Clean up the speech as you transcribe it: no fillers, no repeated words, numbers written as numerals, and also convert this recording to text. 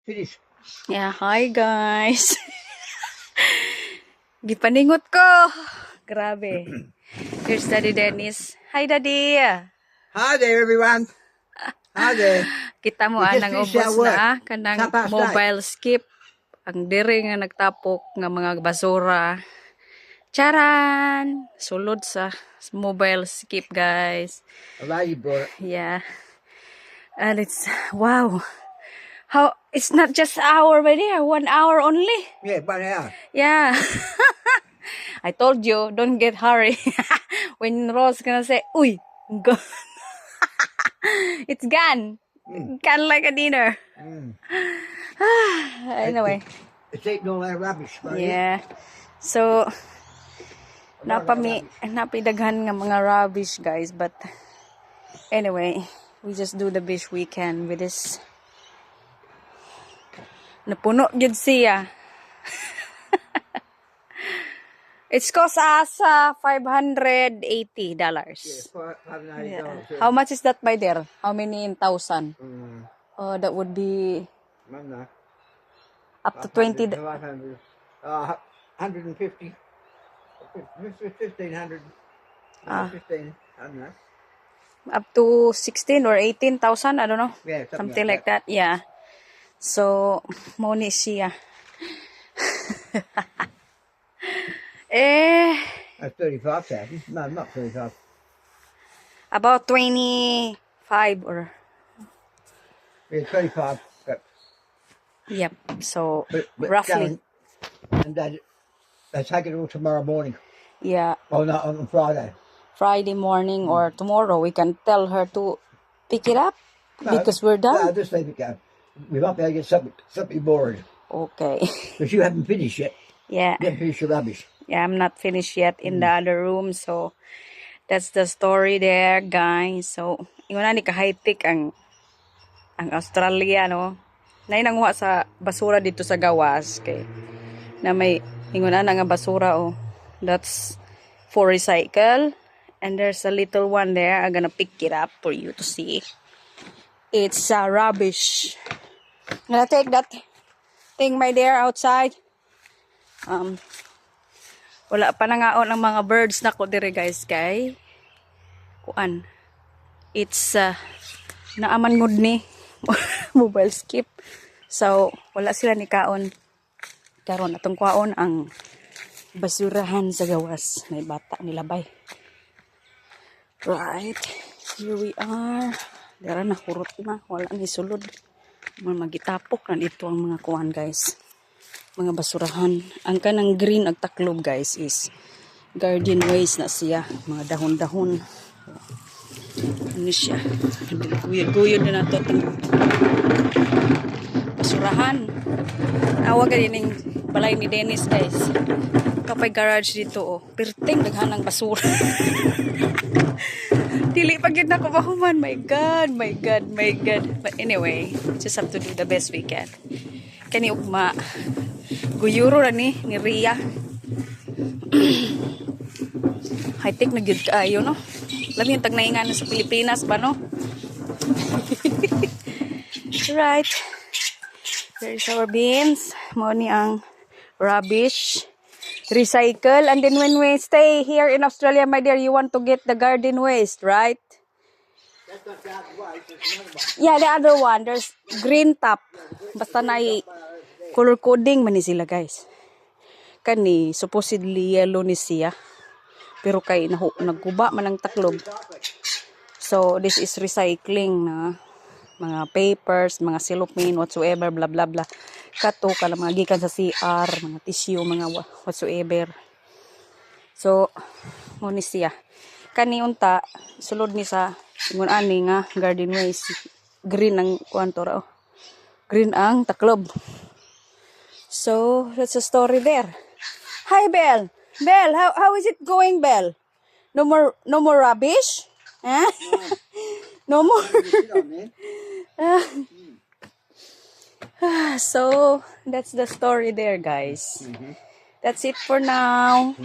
Finish. Yeah, hi guys. Gipaningot ko. Grabe. Here's Daddy Dennis. Hi Daddy. Hi there, everyone. Hi there. Kita mo We just anang finished our ubos work. na kanang 9:30. mobile skip. Ang diri nga nagtapok nga mga basura. Charan! Sulod sa mobile skip, guys. A lady brought it. Yeah. And it's wow. How it's not just an hour by there, 1 hour only. Yeah, 1 hour. Yeah. I told you, don't get hurry. When Rose gonna say, "Uy, gone." It's gone. Gone like a dinner. Anyway. It's eating all that rubbish. Yeah. So, napidaghan nga mga rubbish, guys. But, anyway, we just do the best we can with this. Napuno gid siya. It's cost us $580. Yeah, $580. Yeah. How much is that by there? How many in thousand? That would be up to 20. 150. 1,500. 15. I don't know. Up to 16 or 18,000. I don't know. Yeah, Something like that. Yeah. So, money siya. That's 35,000. No, not 35. About 25 or Yeah, 25. yep. So But roughly. And they take it all tomorrow morning. Yeah. Oh, no, on Friday. Friday morning or tomorrow we can tell her to pick it up because we're No, done. just leave it go. We might be able to get something bored. Okay. Because you haven't finished yet. Yeah. You haven't finished your rubbish. Yeah, I'm not finished yet in the other room, so that's the story there, guys. So, ingon na ni ka-high-tech ang Australia, no? Nainangwa sa basura dito sa gawas kay na may ingon na nga basura, oh. That's for recycle, and there's a little one there. I'm gonna pick it up for you to see. It's rubbish. I'm gonna take that thing right there outside. Wala pa nangaon ang mga birds na ko dire, guys, kay kuan. It's naaman ngud ni mobile skip. So wala sila ni kaon. Karon atong kwaon ang basurahan sa gawas. May bata nilabay. Right. Here we are. Dara na kurot na, wala ni sulod. Magitapok na dito ang mga kuan, guys. Mga basurahan. Ang kanang green ag taklob, guys, is garden waste na siya. Mga dahon-dahon. Ano siya? Guyod-guyod na nato itong basurahan. Awag ka din yung balay ni Dennis, guys. Kapay garage dito, oh. Perting naghanang basura. Dili pag yun ako mahuman. My God, my God, my God. But anyway, just have to do the best we can. Kani ugma. Guyuro na ni Ria. High-tech na gyud kaayo, no? Labi yung tagnaingan sa Pilipinas ba, no? Right. There is our bins. Money ang rubbish. Recycle. And then when we stay here in Australia, my dear, you want to get the garden waste, right? That's not the other way. There's another one. Yeah, the other one. There's green top. Basta na color coding man ni sila, guys. Kani, supposedly yellow ni siya. Pero kay nagguba man ang taklob. So, this is recycling na mga papers, mga cellophane, whatsoever, blah, blah, blah. Kato, kala mga gikan sa CR, mga tissue, mga whatsoever. So, muni siya. Kani unta, sulod ni sa ingon ani nga garden waste. Green ang kuantora, oh. Green ang taklob. So, that's a story there. Hi, Belle. Belle, how is it going, Belle? No more rubbish? Huh? No more. So, that's the story there, guys. That's it for now.